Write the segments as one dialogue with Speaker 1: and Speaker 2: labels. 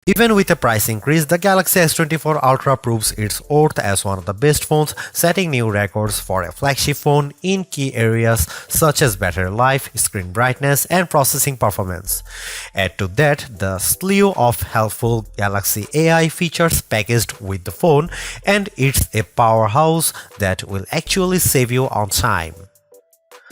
Speaker 1: Even with a price increase, the Galaxy S24 Ultra proves its worth as one of the best phones, setting new records for a flagship phone in key areas such as battery life, screen brightness, and processing performance. Add to that the slew of helpful Galaxy AI features packaged with the phone, and it's a powerhouse that will actually save you on time.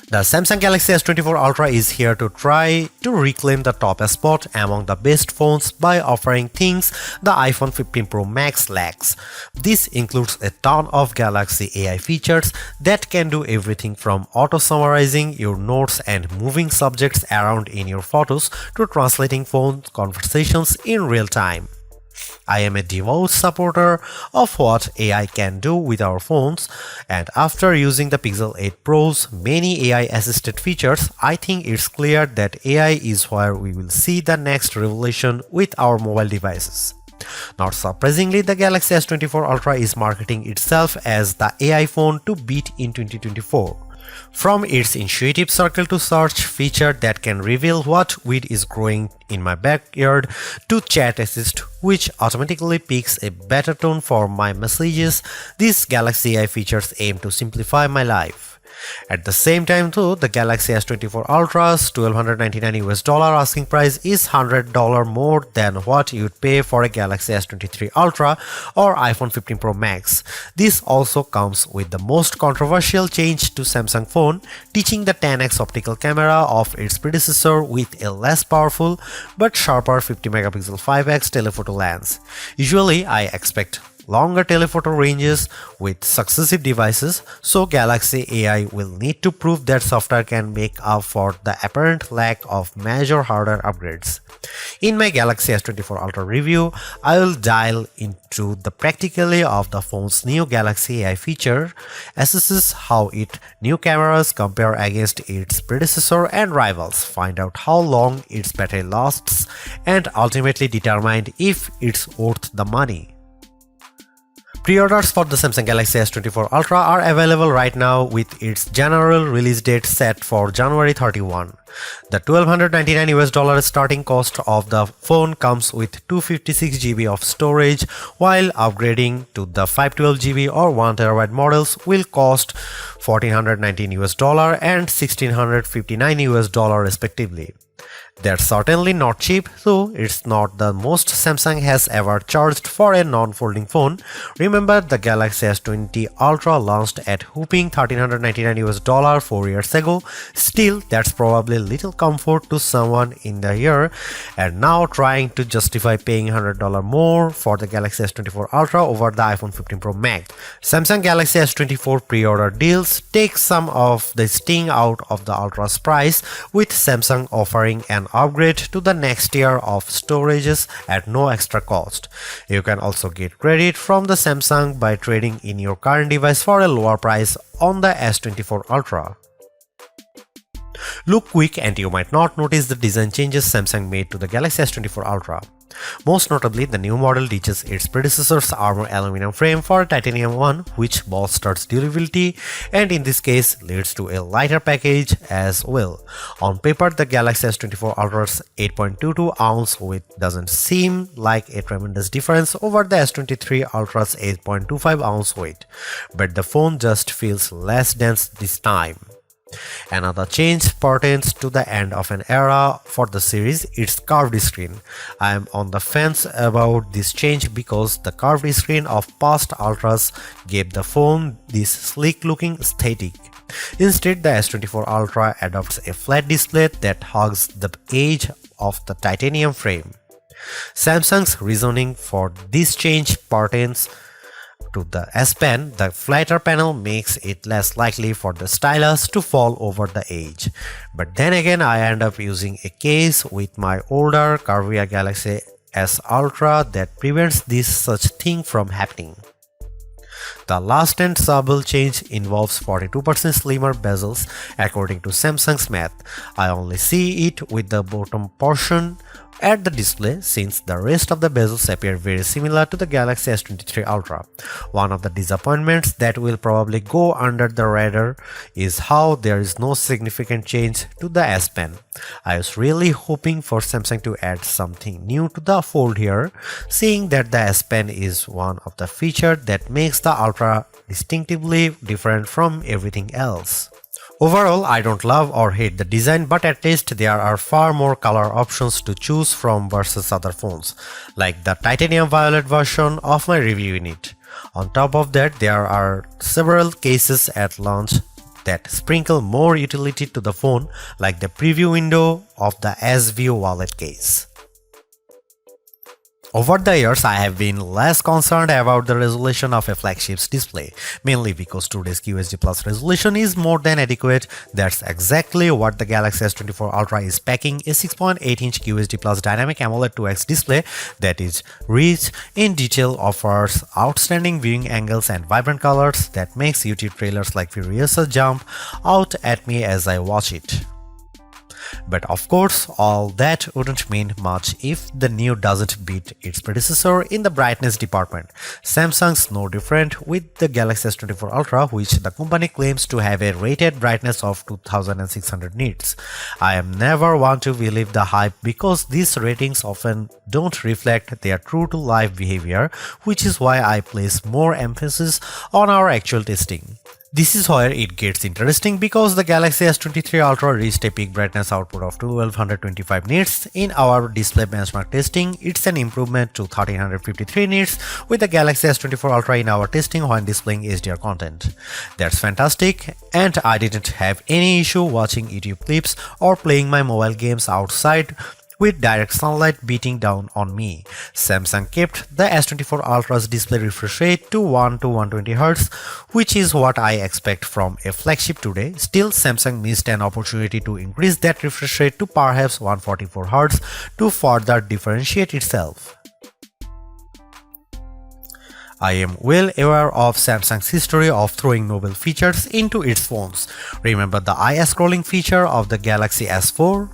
Speaker 1: The Samsung Galaxy S24 Ultra is here to try to reclaim the top spot among the best phones by offering things the iPhone 15 Pro Max lacks. This includes a ton of Galaxy AI features that can do everything from auto-summarizing your notes and moving subjects around in your photos to translating phone conversations in real time. I am a devout supporter of what AI can do with our phones, and after using the Pixel 8 Pro's many AI-assisted features, I think it's clear that AI is where we will see the next revolution with our mobile devices. Not surprisingly, the Galaxy S24 Ultra is marketing itself as the AI phone to beat in 2024. From its intuitive circle to search feature that can reveal what weed is growing in my backyard to chat assist which automatically picks a better tone for my messages, these Galaxy AI features aim to simplify my life. At the same time though, the Galaxy S24 Ultra's $1,299 asking price is $100 more than what you'd pay for a Galaxy S23 Ultra or iPhone 15 Pro Max. This also comes with the most controversial change to Samsung phone, teaching the 10x optical camera of its predecessor with a less powerful but sharper 50MP 5x telephoto lens. Usually I expect longer telephoto ranges with successive devices, so Galaxy AI will need to prove that software can make up for the apparent lack of major hardware upgrades. In my Galaxy S24 Ultra review, I will dive into the practicality of the phone's new Galaxy AI feature, assesses how its new cameras compare against its predecessor and rivals, find out how long its battery lasts, and ultimately determine if it's worth the money. Pre-orders for the Samsung Galaxy S24 Ultra are available right now with its general release date set for January 31. The $1,299 starting cost of the phone comes with 256GB of storage, while upgrading to the 512GB or 1TB models will cost $1,419 and $1,659 respectively. They're certainly not cheap, though it's not the most Samsung has ever charged for a non-folding phone. Remember, the Galaxy S20 Ultra launched at whopping $1,399 4 years ago. Still, that's probably little comfort to someone in the year, and now trying to justify paying $100 more for the Galaxy S24 Ultra over the iPhone 15 Pro Max. Samsung Galaxy S24 pre-order deals take some of the sting out of the Ultra's price, with Samsung offering an upgrade to the next tier of storages at no extra cost. You can also get credit from the Samsung by trading in your current device for a lower price on the S24 Ultra. Look quick and you might not notice the design changes Samsung made to the Galaxy S24 Ultra. Most notably, the new model ditches its predecessor's armor aluminum frame for titanium one, which bolsters durability and in this case leads to a lighter package as well. On paper, the Galaxy S24 Ultra's 8.22 ounce weight doesn't seem like a tremendous difference over the S23 Ultra's 8.25 ounce weight, but the phone just feels less dense this time. Another change pertains to the end of an era for the series, its curved screen. I am on the fence about this change because the curved screen of past Ultras gave the phone this sleek looking aesthetic. Instead, the S24 Ultra adopts a flat display that hugs the edge of the titanium frame. Samsung's reasoning for this change pertains to the S Pen. The flatter panel makes it less likely for the stylus to fall over the edge. But then again, I end up using a case with my older curvier Galaxy S Ultra that prevents this such thing from happening. The last and subtle change involves 42% slimmer bezels according to Samsung's math. I only see it with the bottom portion at the display since the rest of the bezels appear very similar to the Galaxy S23 Ultra. One of the disappointments that will probably go under the radar is how there is no significant change to the S Pen. I was really hoping for Samsung to add something new to the fold here, seeing that the S Pen is one of the features that makes the Ultra distinctively different from everything else. Overall, I don't love or hate the design, but at least there are far more color options to choose from versus other phones, like the titanium violet version of my review unit. On top of that, there are several cases at launch that sprinkle more utility to the phone, like the preview window of the S View wallet case. Over the years, I have been less concerned about the resolution of a flagship's display, mainly because today's QHD Plus resolution is more than adequate. That's exactly what the Galaxy S24 Ultra is packing, a 6.8-inch QHD Plus dynamic AMOLED 2X display that is rich in detail, offers outstanding viewing angles and vibrant colors that makes YouTube trailers like Furiosa jump out at me as I watch it. But of course, all that wouldn't mean much if the new doesn't beat its predecessor in the brightness department. Samsung's no different with the Galaxy S24 Ultra, which the company claims to have a rated brightness of 2600 nits. I am never one to believe the hype because these ratings often don't reflect their true-to-life behavior, which is why I place more emphasis on our actual testing. This is where it gets interesting because the Galaxy S23 Ultra reached a peak brightness output of 1225 nits in our display benchmark testing. It's an improvement to 1353 nits with the Galaxy S24 Ultra in our testing when displaying HDR content. That's fantastic, and I didn't have any issue watching YouTube clips or playing my mobile games outside with direct sunlight beating down on me. Samsung kept the S24 Ultra's display refresh rate to 1 to 120Hz, which is what I expect from a flagship today. Still, Samsung missed an opportunity to increase that refresh rate to perhaps 144Hz to further differentiate itself. I am well aware of Samsung's history of throwing novel features into its phones. Remember the eye scrolling feature of the Galaxy S4?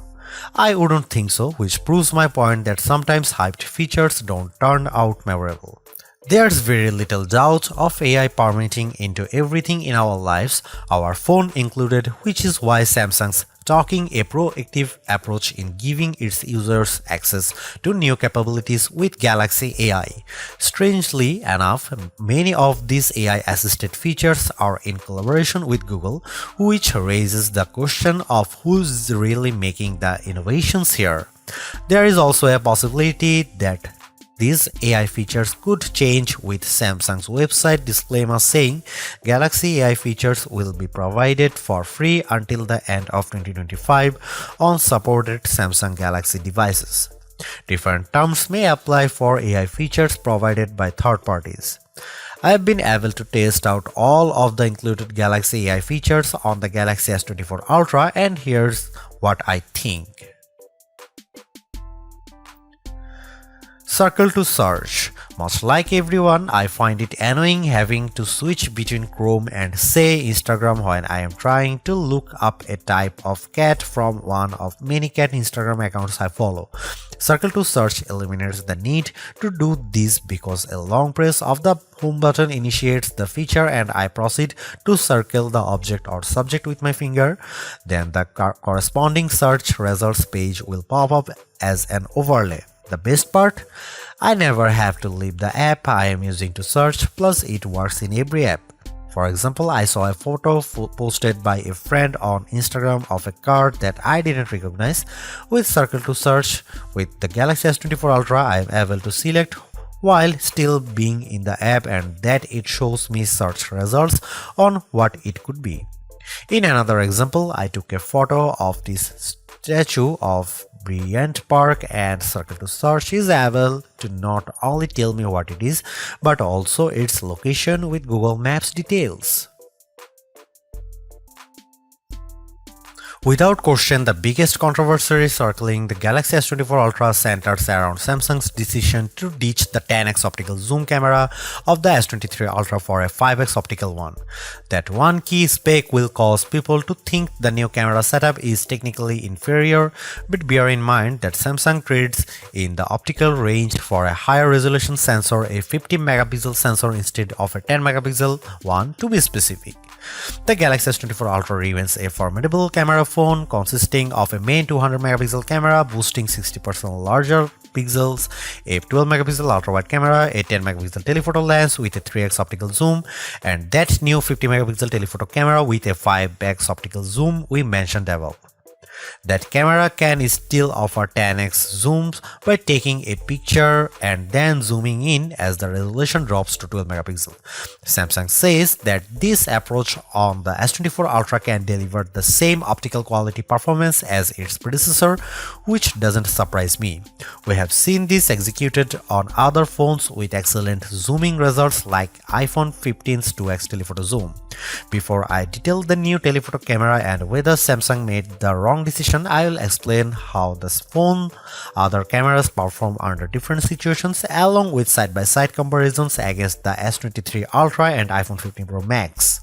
Speaker 1: I wouldn't think so, which proves my point that sometimes hyped features don't turn out memorable. There's very little doubt of AI permeating into everything in our lives, our phone included, which is why Samsung's taking a proactive approach in giving its users access to new capabilities with Galaxy AI. Strangely enough, many of these AI-assisted features are in collaboration with Google, which raises the question of who's really making the innovations here. There is also a possibility that these AI features could change with Samsung's website disclaimer saying Galaxy AI features will be provided for free until the end of 2025 on supported Samsung Galaxy devices. Different terms may apply for AI features provided by third parties. I have been able to test out all of the included Galaxy AI features on the Galaxy S24 Ultra, and here's what I think. Circle to search. Much like everyone, I find it annoying having to switch between Chrome and say Instagram when I am trying to look up a type of cat from one of many cat Instagram accounts I follow. Circle to search eliminates the need to do this because a long press of the home button initiates the feature and I proceed to circle the object or subject with my finger. Then the corresponding search results page will pop up as an overlay. The best part? I never have to leave the app I am using to search, plus it works in every app. For example, I saw a photo posted by a friend on Instagram of a car that I didn't recognize. With Circle to Search, with the Galaxy S24 Ultra, I am able to select while still being in the app and that it shows me search results on what it could be. In another example, I took a photo of this statue of Bryant Park and Circle to Search is able to not only tell me what it is, but also its location with Google Maps details. Without question, the biggest controversy circling the Galaxy S24 Ultra centers around Samsung's decision to ditch the 10x optical zoom camera of the S23 Ultra for a 5x optical one. That one key spec will cause people to think the new camera setup is technically inferior, but bear in mind that Samsung trades in the optical range for a higher resolution sensor, a 50 megapixel sensor instead of a 10 megapixel one to be specific. The Galaxy S24 Ultra remains a formidable camera phone consisting of a main 200 megapixel camera boasting 60% larger pixels, a 12 megapixel ultra-wide camera, a 10 megapixel telephoto lens with a 3x optical zoom, and that new 50 megapixel telephoto camera with a 5x optical zoom we mentioned above. That camera can still offer 10x zooms by taking a picture and then zooming in as the resolution drops to 12 megapixel. Samsung says that this approach on the S24 Ultra can deliver the same optical quality performance as its predecessor, which doesn't surprise me. We have seen this executed on other phones with excellent zooming results like iPhone 15's 2x telephoto zoom. Before I detail the new telephoto camera and whether Samsung made the wrong decision, I will explain how this phone other cameras perform under different situations along with side-by-side comparisons against the S23 Ultra and iPhone 15 Pro Max.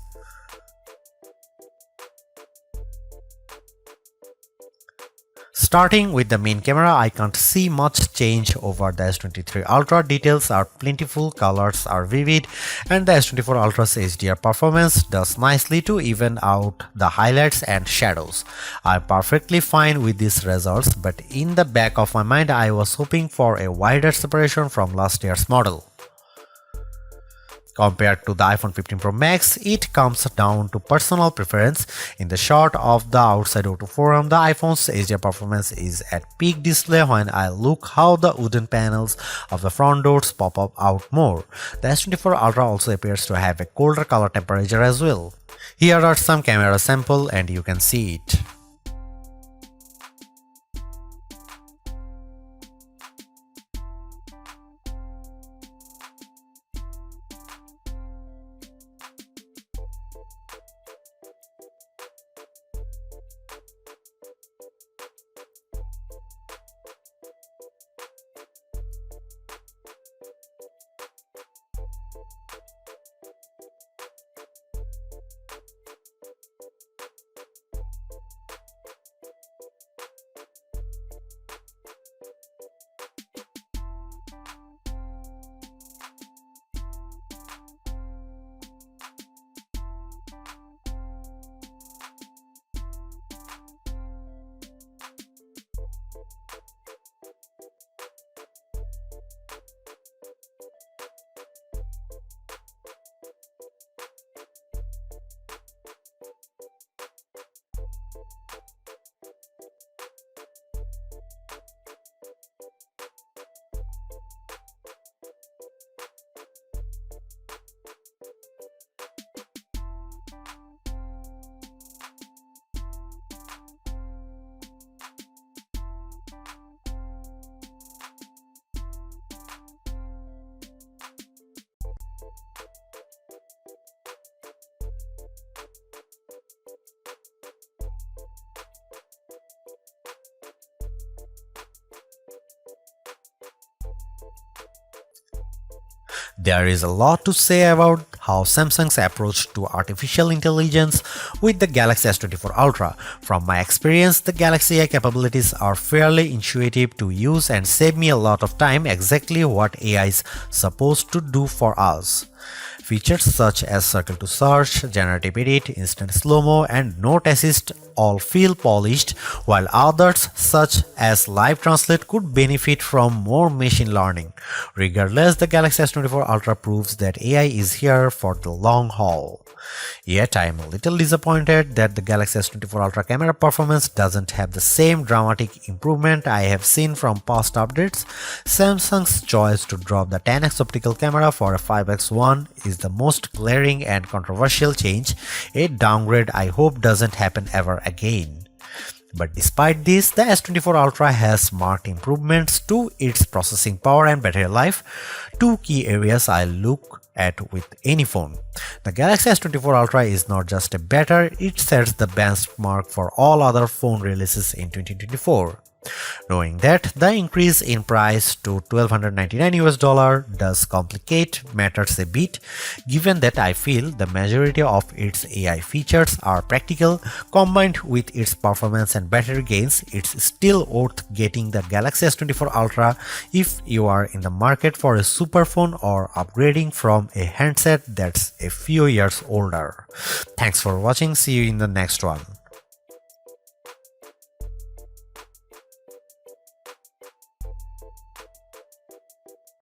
Speaker 1: Starting with the main camera, I can't see much change over the S23 Ultra. Details are plentiful, colors are vivid, and the S24 Ultra's HDR performance does nicely to even out the highlights and shadows. I'm perfectly fine with these results, but in the back of my mind I was hoping for a wider separation from last year's model. Compared to the iPhone 15 Pro Max, it comes down to personal preference. In the shot of the outside O2 forum, the iPhone's HDR performance is at peak display when I look how the wooden panels of the front doors pop up out more. The S24 Ultra also appears to have a colder color temperature as well. Here are some camera samples and you can see it. There is a lot to say about how Samsung's approach to artificial intelligence with the Galaxy S24 Ultra. From my experience, the Galaxy AI capabilities are fairly intuitive to use and save me a lot of time, exactly what AI is supposed to do for us. Features such as circle to search, generative edit, instant slow-mo, and note assist all feel polished, while others such as live translate could benefit from more machine learning. Regardless, the Galaxy S24 Ultra proves that AI is here for the long haul. Yet I am a little disappointed that the Galaxy S24 Ultra camera performance doesn't have the same dramatic improvement I have seen from past updates. Samsung's choice to drop the 10x optical camera for a 5x one is the most glaring and controversial change, a downgrade I hope doesn't happen ever again. But despite this, the S24 Ultra has marked improvements to its processing power and battery life. Two key areas I look at with any phone. The Galaxy S24 Ultra is not just a better, it sets the benchmark for all other phone releases in 2024. Knowing that the increase in price to $1,299 does complicate matters a bit, given that I feel the majority of its AI features are practical, combined with its performance and battery gains, it's still worth getting the Galaxy S24 Ultra if you are in the market for a super phone or upgrading from a handset that's a few years older. Thanks for watching, see you in the next one.